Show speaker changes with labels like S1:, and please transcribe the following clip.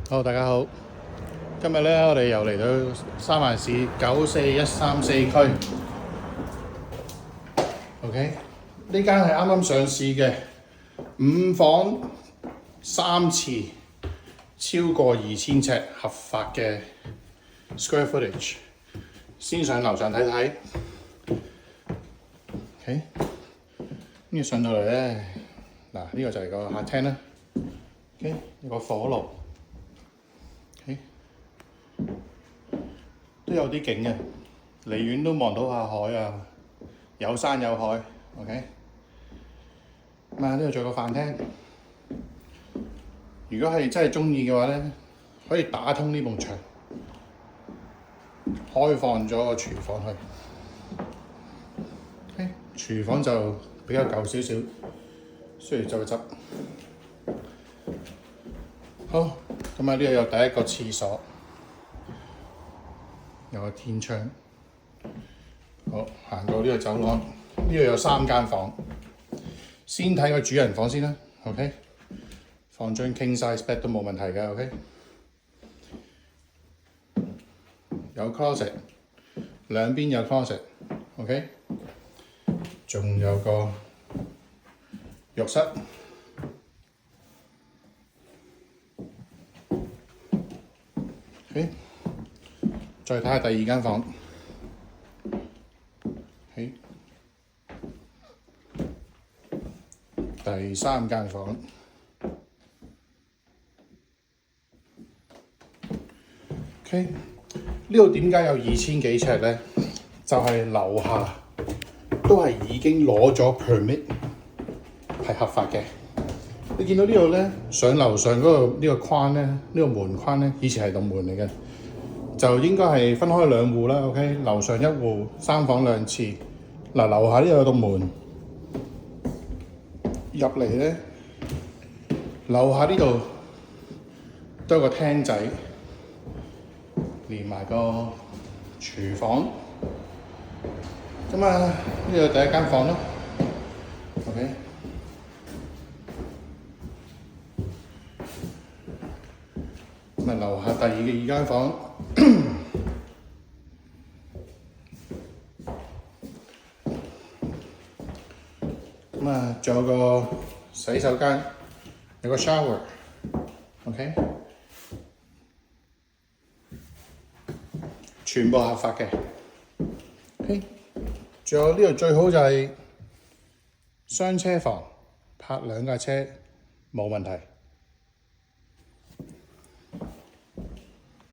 S1: 好，大家好。今日咧，我哋又嚟到三藩市94134區。OK， 呢間係啱啱上市嘅5房3廁，超過2000尺合法嘅 square footage。先上樓上睇睇。OK， 跟住上到嚟咧，嗱呢個就係個客廳啦。OK， 有個火爐。OK， 都有啲景嘅，離遠都望到下海啊，有山有海。OK， 咁啊呢度仲有個飯廳。如果係真係中意嘅話咧，可以打通呢埲牆，開放咗個廚房去。OK， 廚房就比較舊少少，需要執一執。好，咁啊呢度有第一個廁所，有個天窗。好，行到呢個走廊，呢度有3間房。先睇個主人房先啦。OK， 放張 king size bed 都冇問題嘅。OK， 有 closet， 兩邊有 closet。OK， 仲有個浴室。OK， 再睇下第二間房。OK， 第3間房。OK， 呢度點解有2000幾尺咧？就係樓下都係已經攞咗 permit， 係合法嘅。你見到呢度咧，上樓上嗰個呢個框咧，呢個門框咧，以前係棟門嚟嘅，就應該係分開2戶啦。OK， 樓上1戶，3房2廁。嗱，樓下呢度有棟門，入嚟咧，樓下呢度都有個廳仔，連埋個廚房。咁啊，呢度第一間房咯。OK。咁啊，樓下第2間房，咁啊，仲有個洗手間，有個 shower，OK， 全部合法嘅。OK， 仲有呢度最好就係雙車房，泊2架車冇問題。